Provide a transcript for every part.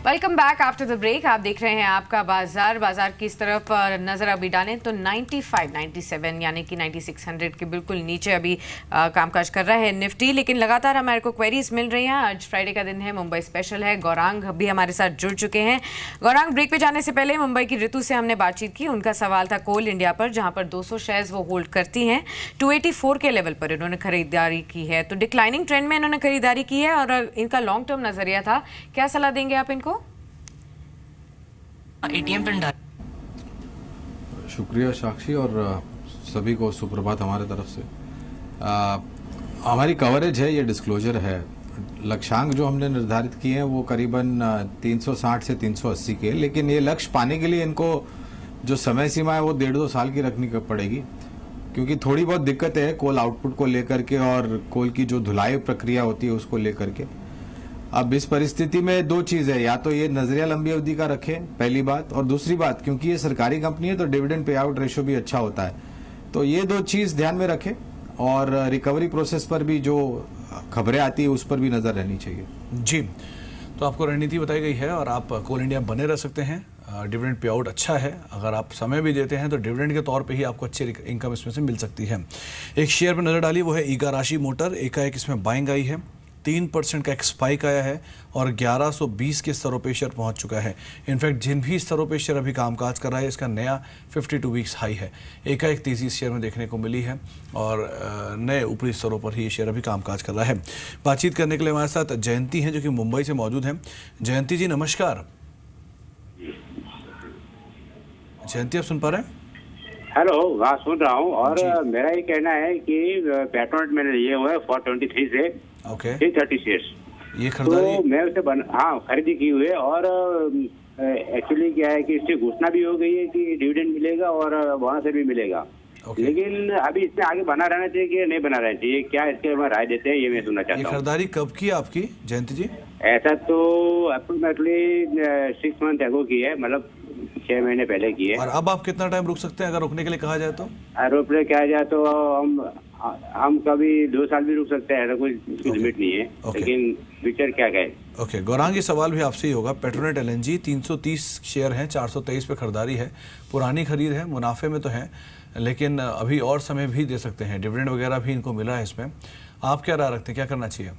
Welcome back after the break. आप देख रहे हैं आपका बाजार की इस तरफ नजर अभी डालें तो 95, 97 यानी कि 9600 के बिल्कुल नीचे अभी कामकाज कर रहा है निफ्टी। लेकिन लगातार हमारे को क्वेरीज मिल रही हैं। आज फ्राइडे का दिन है, मुंबई स्पेशल है। गौरांग भी हमारे साथ जुड़ चुके हैं। गौरांग, ब्रेक पे जाने से पहले मुंबई की ऋतु से हमने बातचीत की। उनका सवाल था कोल इंडिया पर, जहां पर 200 शेयर्स वो होल्ड करती हैं। 284 के लेवल पर इन्होंने खरीदारी की है, तो डिक्लाइनिंग ट्रेंड में इन्होंने खरीदारी की है और इनका लॉन्ग टर्म नजरिया था। क्या सलाह देंगे आप इनको? एटीएम पिन डाल। शुक्रिया साक्षी और सभी को सुप्रभात हमारे तरफ से। हमारी कवरेज है, ये डिस्क्लोजर है। लक्ष्यांक जो हमने निर्धारित किए हैं वो करीबन 360 से 380 के, लेकिन ये लक्ष्य पाने के लिए इनको जो समय सीमा है वो 1.5-2 साल की रखनी पड़ेगी, क्योंकि थोड़ी बहुत दिक्कतें हैं कोल आउटपुट को लेकर के और कोल की जो धुलाई प्रक्रिया होती है उसको लेकर के। अब इस परिस्थिति में दो चीज है, या तो ये नजरिया लंबी अवधि का रखें, पहली बात, और दूसरी बात क्योंकि ये सरकारी कंपनी है तो डिविडेंड पे आउट रेशियो भी अच्छा होता है, तो ये दो चीज ध्यान में रखें। और रिकवरी प्रोसेस पर भी जो खबरें आती है उस पर भी नजर रहनी चाहिए। जी, तो आपको रणनीति बताई गई है और आप कोल इंडिया बने रह सकते हैं। डिविडेंड पे आउट अच्छा है, अगर आप समय भी देते हैं तो डिविडेंड के तौर पे ही आपको अच्छी इनकम इसमें से मिल सकती है। एक शेयर पर नजर डाली, वो है इगाराशी मोटर। एकाएक इसमें बाइंग आई है, 3% का एक स्पाइक आया है और 1120 के स्तरों पे शेयर पहुंच चुका है। इनफैक्ट जिन भी स्तरों पे शेयर अभी कामकाज कर रहा है इसका नया 52 वीक्स हाई है। एकाएक तेजी इस शेयर में देखने को मिली है और नए ऊपरी स्तरों पर ही ये शेयर अभी कामकाज कर रहा है। बातचीत करने के लिए हमारे साथ जयंती हैं जो कि मुंबई से मौजूद हैं। जयंती जी नमस्कार। जयंती आप सुन पा रहे हैं? हेलो, हाँ सुन रहा हूँ। और मेरा ये कहना है कि पेट्रोनेट मैंने लिए हुए 423 से 330 शेयर्स, ये खरीदारी तो मैं उसे खरीदी की हुई है। और एक्चुअली क्या है कि इससे घोषणा भी हो गई है कि डिविडेंड मिलेगा और बोनस भी मिलेगा। लेकिन अभी इसमें आगे बना रहना चाहिए कि नहीं बना रहना चाहिए, क्या इसके में राय देते हैं, ये मैं सुनना चाहता हूँ। ये खरीदारी कब की आपकी जयंती जी? ऐसा तो अप्रोक्सीमेटली 6 मंथ एगो की है, मतलब 6 महीने पहले की है। और अब आप कितना टाइम रुक सकते हैं अगर रुकने के लिए कहा जाए तो? रुकने कहा जाए तो हम कभी 2 साल भी रुक सकते हैं, कोई लिमिट नहीं है। लेकिन फ्यूचर क्या कहे। ओके, गौरांग ये सवाल भी आपसे ही होगा। पेट्रोनेट एलएनजी 330 शेयर हैं, 423 पे खरीदारी है, पुरानी खरीद है, मुनाफे में तो है, लेकिन अभी और समय भी दे सकते हैं, डिविडेंड वगैरह भी इनको मिला है इसमें। आप क्या राय रखते हैं, क्या करना चाहिए?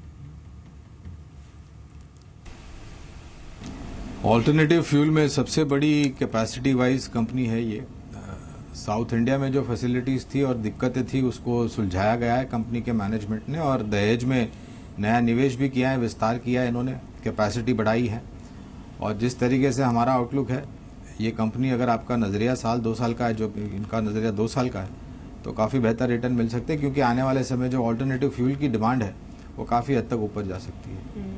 ऑल्टरनेटिव फ्यूल में सबसे बड़ी कैपेसिटी वाइज कंपनी है ये। साउथ इंडिया में जो फैसिलिटीज़ थी और दिक्कतें थी उसको सुलझाया गया है कंपनी के मैनेजमेंट ने, और दहेज में नया निवेश भी किया है, विस्तार किया है, इन्होंने कैपेसिटी बढ़ाई है। और जिस तरीके से हमारा आउटलुक है, ये कंपनी अगर आपका नज़रिया 1-2 साल का है, जो इनका नज़रिया 2 साल का है, तो काफ़ी बेहतर रिटर्न मिल सकते हैं, क्योंकि आने वाले समय जो ऑल्टरनेटिव फ्यूल की डिमांड है वो काफ़ी हद तक ऊपर जा सकती है।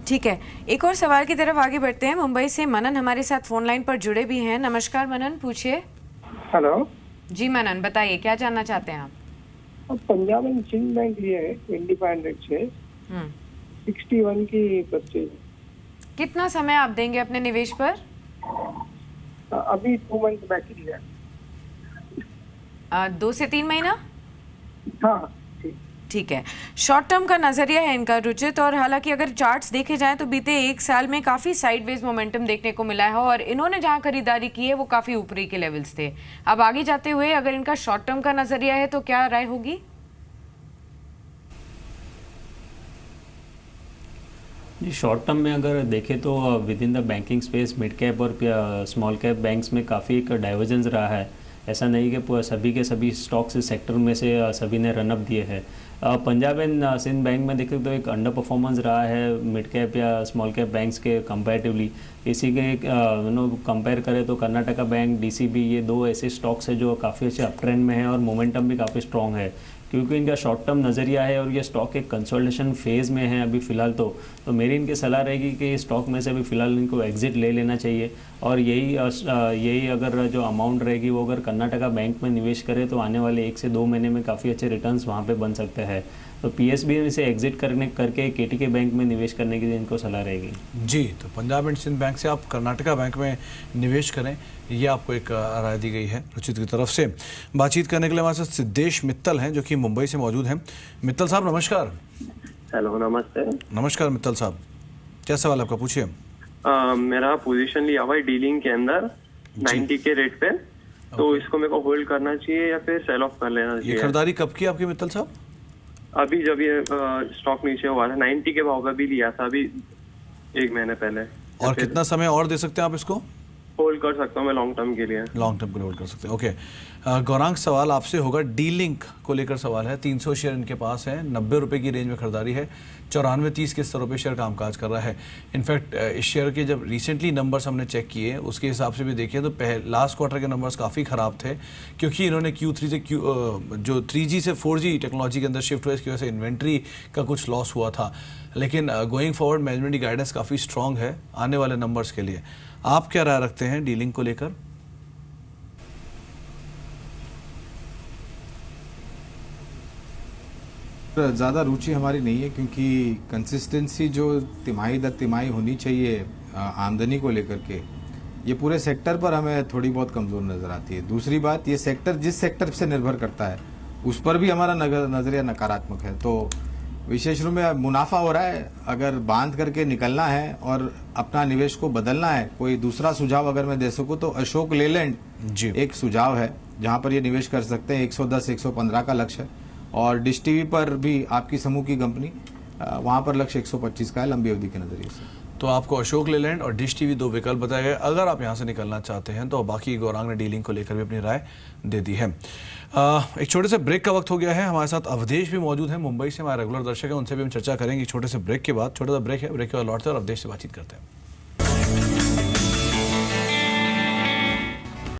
ठीक है, एक और सवाल की तरफ आगे बढ़ते हैं। मुंबई से मनन हमारे साथ फोन लाइन पर जुड़े भी हैं। नमस्कार मनन, पूछिए। हेलो जी मनन, बताइए क्या जानना चाहते हैं आप? पंजाब एंड सिंध बैंक लिए है 2500 से 61 की परचेज। कितना समय आप देंगे अपने निवेश पर? अभी 2 मंथ बाकी है। 2 से 3 महीना? हाँ ठीक है। शॉर्ट टर्म का नजरिया है इनका रुचित, और हालांकि अगर चार्ट्स देखे जाएं तो बीते 1 साल में काफी साइडवेज मोमेंटम देखने को मिला है और इन्होंने जहां खरीदारी की है वो काफी ऊपरी के लेवल्स थे। अब आगे जाते हुए अगर इनका शॉर्ट टर्म का नजरिया है तो क्या राय होगी? जी, शॉर्ट टर्म में अगर देखें तो with in the banking space mid cap और स्मॉल कैप बैंक्स में काफ़ी एक डाइवर्जेंस रहा है। ऐसा नहीं कि सभी के सभी स्टॉक्स इस सेक्टर में से सभी ने रनअप दिए हैं। पंजाब एंड सिंध बैंक में देखें तो एक अंडर परफॉर्मेंस रहा है मिड कैप या स्मॉल कैप बैंक्स के कंपैरेटिवली। इसी के कंपेयर करें तो कर्नाटका बैंक, डीसीबी, ये 2 ऐसे स्टॉक्स हैं जो काफ़ी अच्छे अप ट्रेंड में है और मोमेंटम भी काफ़ी स्ट्रॉन्ग है, क्योंकि इनका शॉर्ट टर्म नज़रिया है और ये स्टॉक एक कंसोलिडेशन फेज़ में है अभी फ़िलहाल। तो मेरी इनकी सलाह रहेगी कि स्टॉक में से अभी फ़िलहाल इनको एग्जिट ले लेना चाहिए। और यही अगर जो अमाउंट रहेगी वो अगर कर्नाटका बैंक में निवेश करें तो आने वाले 1 से 2 महीने में काफ़ी अच्छे रिटर्न्स वहाँ पे बन सकते हैं। तो पीएसबी में से एग्जिट करके केटीके बैंक में निवेश करने की इनको सलाह रहेगी। जी, तो पंजाब एंड सिंध बैंक से आप कर्नाटका बैंक में निवेश करें, ये आपको एक राय दी गई है रुचित की तरफ से। बातचीत करने के लिए हमारे साथ सिद्धेश मित्तल हैं जो कि मुंबई से मौजूद हैं। मित्तल साहब नमस्कार। हेलो, नमस्ते। नमस्कार मित्तल साहब, क्या सवाल आपका, पूछिए। मेरा पोजीशन लिया हुआ है डीलिंग के अंदर 90 के रेट पे, तो इसको मेरे को होल्ड करना चाहिए या फिर सेल ऑफ कर लेना चाहिए? ये खरीदारी कब की आपकी मित्तल साहब? अभी जब ये स्टॉक नीचे हुआ था 90 के भाव पे भी लिया था अभी 1 महीने पहले। और कितना समय और दे सकते हैं आप इसको? होल्ड कर सकता हूँ मैं लॉन्ग टर्म के लिए। लॉन्ग टर्म के लिए होल्ड कर सकते हैं, ओके। गौरांग, सवाल आपसे होगा डी लिंक को लेकर सवाल है। 300 शेयर इनके पास है, 90 रुपये की रेंज में खरीदारी है, 94-30 के स्तरों पे शेयर कामकाज कर रहा है। इनफैक्ट इस शेयर के जब रिसेंटली नंबर्स हमने चेक किए उसके हिसाब से भी देखिए तो लास्ट क्वार्टर के नंबर्स काफ़ी ख़राब थे, क्योंकि इन्होंने Q3 से जो 3G से 4G टेक्नोलॉजी के अंदर शिफ्ट हुआ, इसकी वजह से इन्वेंट्री का कुछ लॉस हुआ था। लेकिन गोइंग फॉरवर्ड मैनेजमेंट की गाइडेंस काफ़ी स्ट्रॉन्ग है आने वाले नंबर्स के लिए। आप क्या राय रखते हैं डीलिंग को लेकर? ज़्यादा रुचि हमारी नहीं है, क्योंकि कंसिस्टेंसी जो तिमाही दर तिमाही होनी चाहिए आमदनी को लेकर के, ये पूरे सेक्टर पर हमें थोड़ी बहुत कमज़ोर नज़र आती है। दूसरी बात, ये सेक्टर जिस सेक्टर से निर्भर करता है उस पर भी हमारा नज़रिया नकारात्मक है। तो विशेष रूप में मुनाफा हो रहा है, अगर बांध करके निकलना है और अपना निवेश को बदलना है, कोई दूसरा सुझाव अगर मैं दे सकूँ तो अशोक लेलैंड जी एक सुझाव है जहाँ पर ये निवेश कर सकते हैं। 110-115 का लक्ष्य है, और डिश टीवी पर भी आपकी समूह की कंपनी, वहाँ पर लक्ष्य 125 का है लंबी अवधि के नज़रिए से। तो आपको अशोक लेलैंड और डिश टीवी 2 विकल्प बताए गए। अगर आप यहाँ से निकलना चाहते हैं तो बाकी गौरांग ने डीलिंग को लेकर भी अपनी राय दे दी है। एक छोटे से ब्रेक का वक्त हो गया है। हमारे साथ अवधेश भी मौजूद हैं, मुंबई से हमारे रेगुलर दर्शक हैं, उनसे भी हम चर्चा करेंगे कि छोटे से ब्रेक के बाद। छोटा सा ब्रेक है, ब्रेक के बाद लौटते हैं और अवधेश से बातचीत करते हैं।